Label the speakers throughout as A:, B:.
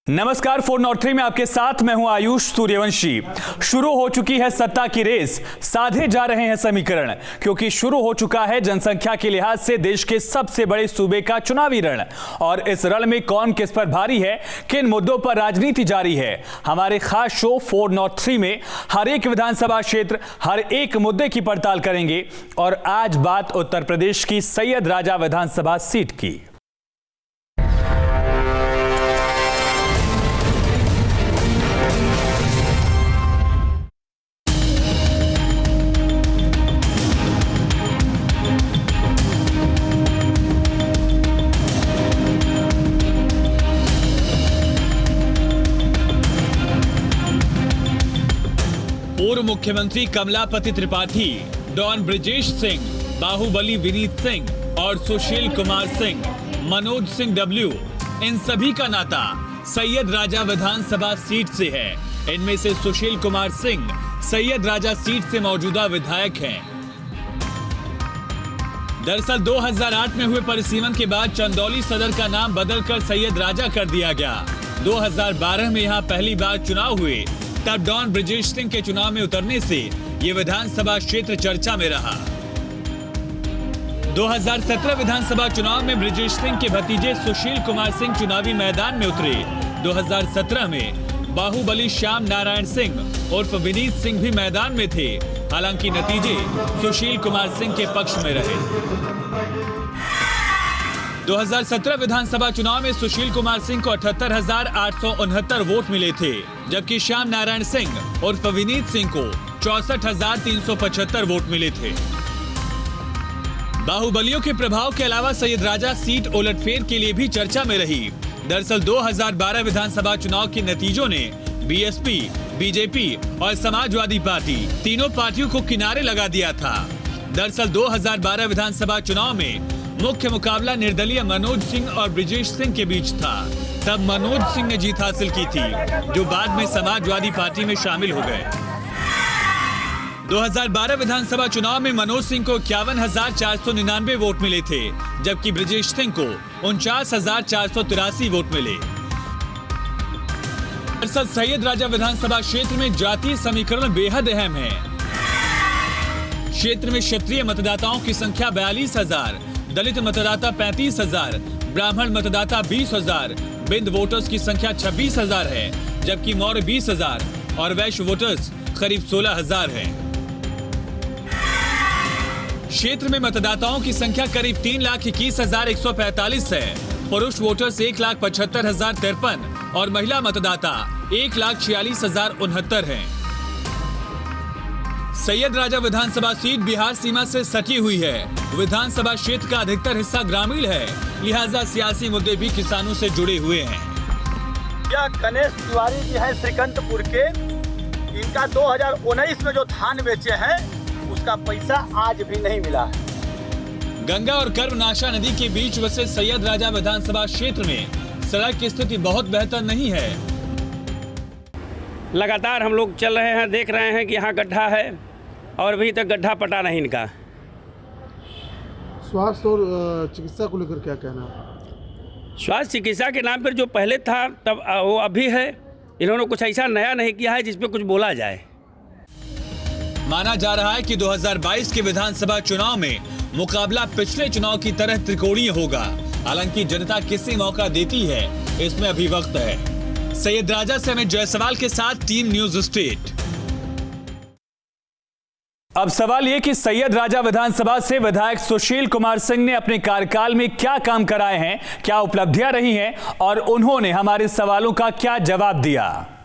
A: नमस्कार, 403 में आपके साथ मैं हूं आयुष सूर्यवंशी। शुरू हो चुकी है सत्ता की रेस, साधे जा रहे हैं समीकरण, क्योंकि शुरू हो चुका है जनसंख्या के लिहाज से देश के सबसे बड़े सूबे का चुनावी रण। और इस रण में कौन किस पर भारी है, किन मुद्दों पर राजनीति जारी है। हमारे खास शो 403 में हर एक विधानसभा क्षेत्र, हर एक मुद्दे की पड़ताल करेंगे। और आज बात उत्तर प्रदेश की सैयद राजा विधानसभा सीट की। पूर्व मुख्यमंत्री कमलापति त्रिपाठी, डॉन ब्रिजेश सिंह, बाहुबली विनीत सिंह और सुशील कुमार सिंह, मनोज सिंह डब्ल्यू, इन सभी का नाता सैयद राजा विधानसभा सीट से है। इनमें से सुशील कुमार सिंह सैयद राजा सीट से मौजूदा विधायक हैं। दरअसल 2008 में हुए परिसीमन के बाद चंदौली सदर का नाम बदलकर सैयद राजा कर दिया गया। 2012 में यहाँ पहली बार चुनाव हुए, तब डॉन ब्रिजेश सिंह के चुनाव में उतरने से ये विधानसभा क्षेत्र चर्चा में रहा। 2017 विधानसभा चुनाव में ब्रिजेश सिंह के भतीजे सुशील कुमार सिंह चुनावी मैदान में उतरे। 2017 में बाहुबली श्याम नारायण सिंह उर्फ विनीत सिंह भी मैदान में थे। हालांकि नतीजे सुशील कुमार सिंह के पक्ष में रहे। 2017 विधानसभा चुनाव में सुशील कुमार सिंह को 78,869 वोट मिले थे, जबकि श्याम नारायण सिंह उर्फ विनीत सिंह को 64,375 वोट मिले थे। बाहुबलियों के प्रभाव के अलावा सैयद राजा सीट उलटफेर के लिए भी चर्चा में रही। दरअसल 2012 विधानसभा चुनाव के नतीजों ने बीएसपी, बीजेपी और समाजवादी पार्टी तीनों पार्टियों को किनारे लगा दिया था। दरअसल 2012 विधानसभा चुनाव में मुख्य मुकाबला निर्दलीय मनोज सिंह और ब्रिजेश सिंह के बीच था। तब मनोज सिंह ने जीत हासिल की थी, जो बाद में समाजवादी पार्टी में शामिल हो गए। 2012 विधानसभा चुनाव में मनोज सिंह को 51,499 वोट मिले थे, जबकि ब्रिजेश सिंह को 49,483 वोट मिले। दरअसल सैयद राजा विधानसभा क्षेत्र में जातीय समीकरण बेहद अहम है। क्षेत्र में क्षत्रिय मतदाताओं की संख्या 42,000, दलित मतदाता 35,000, ब्राह्मण मतदाता 20,000, बिंद वोटर्स की संख्या 26,000 है, जबकि मौर्य 20,000 और वैश्य वोटर्स करीब 16,000 है। क्षेत्र में मतदाताओं की संख्या करीब 3,21,145 है। पुरुष वोटर्स 1,75,053 और महिला मतदाता 1,46,069 है। सैयद राजा विधानसभा सीट बिहार सीमा से सटी हुई है। विधानसभा क्षेत्र का अधिकतर हिस्सा ग्रामीण है, लिहाजा सियासी मुद्दे भी किसानों से जुड़े हुए हैं।
B: यह गणेश तिवारी जी हैं श्रीकंठपुर के। इनका 2019 में जो धान बेचे हैं उसका पैसा आज भी नहीं मिला है।
A: गंगा और कर्मनाशा नदी के बीच बसे सैयद राजा विधानसभा क्षेत्र में सड़क की स्थिति बहुत बेहतर नहीं है।
C: लगातार हम लोग चल रहे हैं, देख रहे हैं कि यहाँ गड्ढा है और अभी तक गड्ढा पटा नहीं इनका।
D: स्वास्थ्य और चिकित्सा को लेकर क्या कहना है?
C: स्वास्थ्य चिकित्सा के नाम पर जो पहले था तब वो अभी है। इन्होंने कुछ ऐसा नया नहीं किया है जिसपे कुछ बोला जाए।
A: माना जा रहा है कि 2022 के विधानसभा चुनाव में मुकाबला पिछले चुनाव की तरह त्रिकोणीय होगा। हालांकि जनता किसे मौका देती है, इसमें अभी वक्त है। सैयद राजा से अमित जायसवाल के साथ टीम न्यूज स्टेट। अब सवाल ये कि सैयद राजा विधानसभा से विधायक सुशील कुमार सिंह ने अपने कार्यकाल में क्या काम कराए हैं, क्या उपलब्धियां रही हैं और उन्होंने हमारे सवालों का क्या जवाब दिया।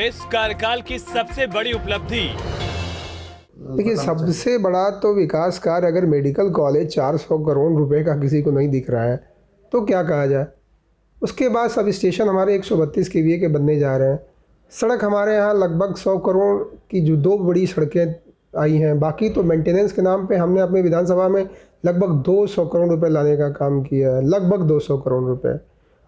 A: इस कार्यकाल की सबसे बड़ी उपलब्धि,
E: देखिए सबसे बड़ा तो विकास कार्य, अगर मेडिकल कॉलेज 400 करोड़ रुपए का किसी को नहीं दिख रहा है तो क्या कहा जाए। उसके बाद सब स्टेशन हमारे 132 kVA के बनने जा रहे हैं। सड़क हमारे यहाँ लगभग 100 करोड़ की जो 2 बड़ी सड़कें आई हैं। बाकी तो मेंटेनेंस के नाम पे हमने अपने विधानसभा में लगभग 200 करोड़ रुपए लाने का काम किया है, लगभग 200 करोड़ रुपए।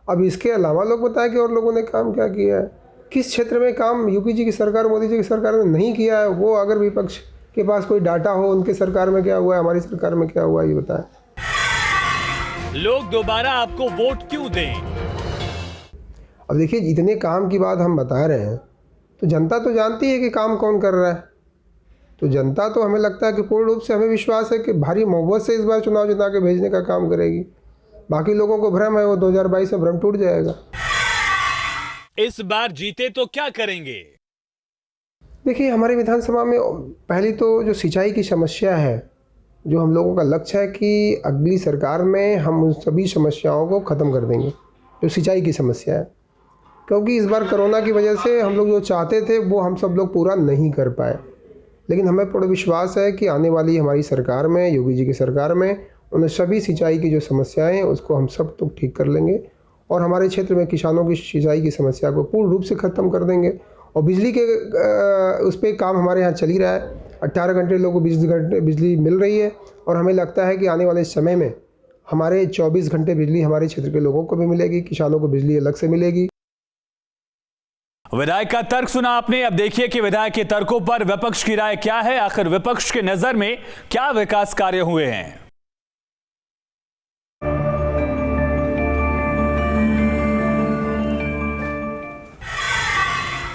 E: अब इसके अलावा लोग बताएं कि और लोगों ने काम क्या किया है, किस क्षेत्र में काम यूपी जी की सरकार, मोदी जी की सरकार ने नहीं किया है, वो अगर विपक्ष के पास कोई डाटा हो उनके सरकार में क्या हुआ है, हमारी सरकार में क्या हुआ, ये बताएं।
A: लोग दोबारा आपको वोट क्यों दें?
E: अब देखिए, इतने काम की बात हम बता रहे हैं तो जनता तो जानती है कि काम कौन कर रहा है। तो जनता तो हमें लगता है कि पूर्ण रूप से हमें विश्वास है कि भारी मोहब्बत से इस बार चुनाव जिता के भेजने का काम करेगी। बाकी लोगों को भ्रम है, वो 2022 में भ्रम टूट जाएगा।
A: इस बार जीते तो क्या करेंगे?
E: देखिए, हमारे विधानसभा में पहली तो जो सिंचाई की समस्या है, जो हम लोगों का लक्ष्य है कि अगली सरकार में हम उन सभी समस्याओं को ख़त्म कर देंगे, जो सिंचाई की समस्या है। क्योंकि इस बार कोरोना की वजह से हम लोग जो चाहते थे वो हम सब लोग पूरा नहीं कर पाए, लेकिन हमें पूरा विश्वास है कि आने वाली हमारी सरकार में, योगी जी की सरकार में, उन सभी सिंचाई की जो समस्याएं हैं उसको हम सब तो ठीक कर लेंगे और हमारे क्षेत्र में किसानों की सिंचाई की समस्या को पूर्ण रूप से ख़त्म कर देंगे। और बिजली के उस पर काम हमारे यहाँ चल ही रहा है। 18 घंटे लोगों को 20 घंटे बिजली मिल रही है और हमें लगता है कि आने वाले समय में हमारे 24 घंटे बिजली हमारे क्षेत्र के लोगों को भी मिलेगी, किसानों को बिजली अलग से मिलेगी।
A: विधायक का तर्क सुना आपने। अब देखिए कि विधायक के तर्कों पर विपक्ष की राय क्या है। आखिर विपक्ष के नजर में क्या विकास कार्य हुए हैं?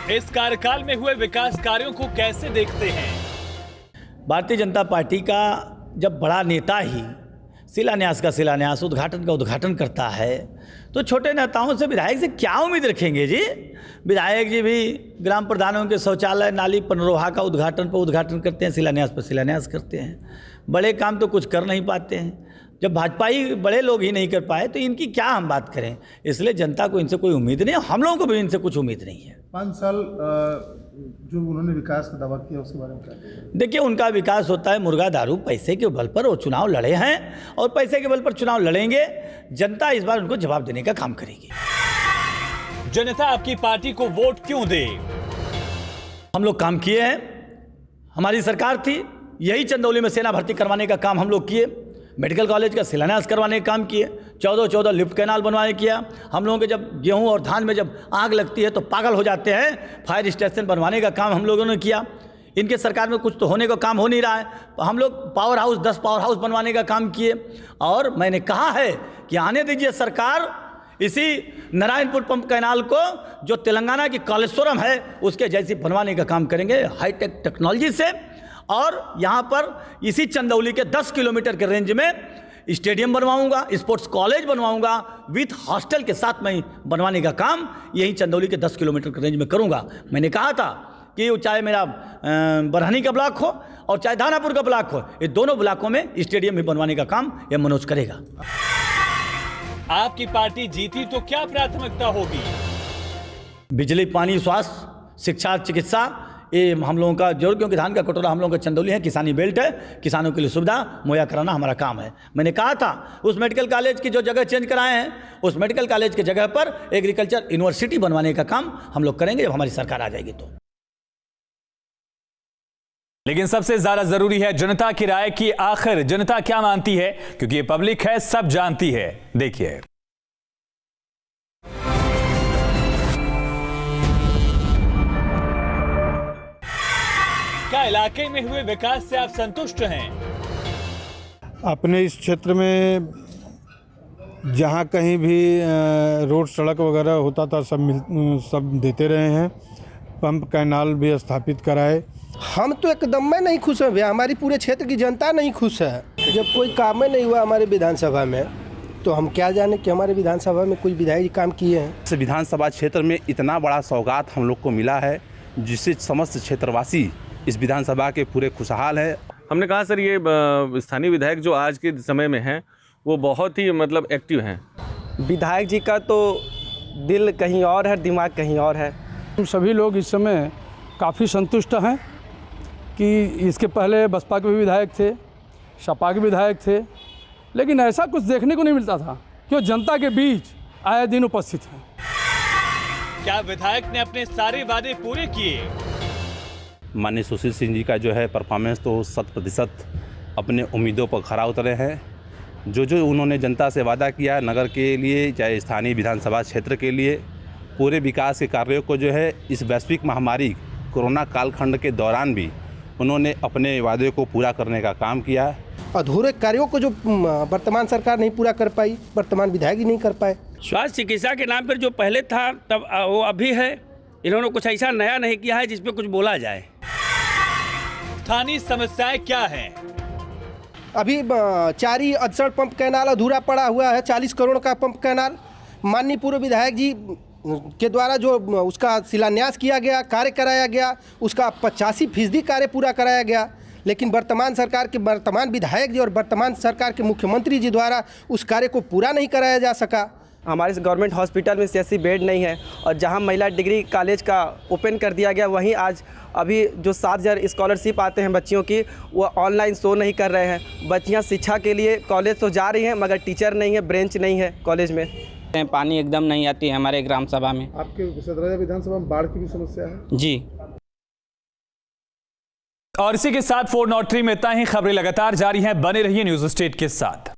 A: इस कार्यकाल में हुए विकास कार्यों को कैसे देखते हैं?
F: भारतीय जनता पार्टी का जब बड़ा नेता ही शिलान्यास का शिलान्यास, उद्घाटन का उद्घाटन करता है तो छोटे नेताओं से, विधायक से क्या उम्मीद रखेंगे जी? विधायक जी भी ग्राम प्रधानों के शौचालय, नाली, पनरोहा का उद्घाटन पर उद्घाटन करते हैं, शिलान्यास पर शिलान्यास करते हैं। बड़े काम तो कुछ कर नहीं पाते हैं। जब भाजपाई बड़े लोग ही नहीं कर पाए तो इनकी क्या हम बात करें? इसलिए जनता को इनसे कोई उम्मीद नहीं है, हम लोगों को भी इनसे कुछ उम्मीद नहीं है।
D: 5 साल जो उन्होंने विकास का दावा किया उसके बारे में क्या कहेंगे?
F: देखिए, उनका विकास होता है मुर्गा दारू पैसे के बल पर। वो चुनाव लड़े हैं और पैसे के बल पर चुनाव लड़ेंगे। जनता इस बार उनको जवाब देने का काम करेगी।
A: जनता आपकी पार्टी को वोट क्यों दे?
F: हम लोग काम किए हैं, हमारी सरकार थी, यही चंदौली में सेना भर्ती करवाने का काम हम लोग किए, मेडिकल कॉलेज का शिलान्यास करवाने का काम किए, 14 लिफ्ट कैनाल बनवाने किया। हम लोगों के जब गेहूं और धान में जब आग लगती है तो पागल हो जाते हैं, फायर स्टेशन बनवाने का काम हम लोगों ने किया। इनके सरकार में कुछ तो होने का काम हो नहीं रहा है। हम लोग पावर हाउस 10 पावर हाउस बनवाने का काम किए। और मैंने कहा है कि आने दीजिए सरकार, इसी नारायणपुर पंप कैनाल को जो तेलंगाना की कालेश्वरम है उसके जैसी बनवाने का काम करेंगे हाईटेक टेक्नोलॉजी से। और यहाँ पर इसी चंदौली के 10 किलोमीटर के रेंज में स्टेडियम बनवाऊंगा, स्पोर्ट्स कॉलेज बनवाऊंगा, विथ हॉस्टल के साथ मैं बनवाने का काम यही चंदौली के 10 किलोमीटर के रेंज में करूंगा। मैंने कहा था कि चाहे मेरा बरहनी का ब्लॉक हो और चाहे दानापुर का ब्लॉक हो, ये दोनों ब्लॉकों में स्टेडियम भी बनवाने का काम ये मनोज करेगा।
A: आपकी पार्टी जीती तो क्या प्राथमिकता होगी?
F: बिजली, पानी, स्वास्थ्य, शिक्षा, चिकित्सा, ये हम लोगों का जरूर, क्योंकि धान का कटोरा हम लोगों का चंदौली है, किसानी बेल्ट है, किसानों के लिए सुविधा मुहैया कराना हमारा काम है। मैंने कहा था उस मेडिकल कॉलेज की जो जगह चेंज कराए हैं, उस मेडिकल कॉलेज की जगह पर एग्रीकल्चर यूनिवर्सिटी बनवाने का काम हम लोग करेंगे जब हमारी सरकार आ जाएगी तो।
A: लेकिन सबसे ज्यादा जरूरी है जनता की राय की। आखिर जनता क्या मानती है, क्योंकि ये पब्लिक है, सब जानती है। देखिए, क्या इलाके में हुए विकास से आप संतुष्ट हैं?
G: अपने इस क्षेत्र में जहाँ कहीं भी रोड, सड़क वगैरह होता था सब देते रहे हैं। पंप कैनाल भी स्थापित कराए।
H: हम तो एकदम में नहीं खुश हैं भैया, हमारी पूरे क्षेत्र की जनता नहीं खुश है। जब कोई काम नहीं हुआ हमारे विधानसभा में तो हम क्या जाने कि हमारे विधानसभा में कुछ विधायक काम किए हैं।
I: इस विधानसभा क्षेत्र में इतना बड़ा सौगात हम लोग को मिला है जिससे समस्त क्षेत्रवासी इस विधानसभा के पूरे खुशहाल है।
J: हमने कहा सर, ये स्थानीय विधायक जो आज के समय में हैं वो बहुत ही मतलब एक्टिव हैं।
K: विधायक जी का तो दिल कहीं और है, दिमाग कहीं और है।
L: हम सभी लोग इस समय काफ़ी संतुष्ट हैं कि इसके पहले बसपा के भी विधायक थे, सपा के विधायक थे, लेकिन ऐसा कुछ देखने को नहीं मिलता था कि वो जनता के बीच आए दिन उपस्थित हैं।
A: क्या विधायक ने अपने सारे वादे पूरे किए?
I: माननीय सुशील सिंह जी का जो है परफॉर्मेंस तो 100% अपने उम्मीदों पर खरा उतरे हैं। जो उन्होंने जनता से वादा किया नगर के लिए, चाहे स्थानीय विधानसभा क्षेत्र के लिए, पूरे विकास के कार्यों को जो है इस वैश्विक महामारी कोरोना कालखंड के दौरान भी उन्होंने अपने वादे को पूरा करने का काम किया।
H: अधूरे कार्यों को जो वर्तमान सरकार नहीं पूरा कर पाई, वर्तमान विधायक ही नहीं कर पाए।
C: स्वास्थ्य चिकित्सा के नाम पर जो पहले था तब वो अभी है। इन्होंने कुछ ऐसा नया नहीं किया है जिस पे कुछ बोला जाए।
A: स्थानीय समस्याएं क्या हैं?
H: अभी चारी अदसर पंप कैनाल अधूरा पड़ा हुआ है, 40 करोड़ का पंप कैनाल। माननीय पूर्व विधायक जी के द्वारा जो उसका शिलान्यास किया गया, कार्य कराया गया, उसका 85% कार्य पूरा कराया गया, लेकिन वर्तमान सरकार के वर्तमान विधायक जी और वर्तमान सरकार के मुख्यमंत्री जी द्वारा उस कार्य को पूरा नहीं कराया जा सका।
K: हमारे गवर्नमेंट हॉस्पिटल में CSC बेड नहीं है और जहां महिला डिग्री कॉलेज का ओपन कर दिया गया, वहीं आज अभी जो 7,000 स्कॉलरशिप आते हैं बच्चियों की, वो ऑनलाइन शो नहीं कर रहे हैं। बच्चियां शिक्षा के लिए कॉलेज तो जा रही हैं मगर टीचर नहीं है, ब्रेंच नहीं है कॉलेज में।
M: पानी एकदम नहीं आती है हमारे ग्राम सभा में।
D: आपके सदराजा विधानसभा में बाढ़ की भी समस्या है?
M: जी।
A: और इसी के साथ 403 में इतना ही। खबरें लगातार जारी हैं, बने रहिए न्यूज स्टेट के साथ।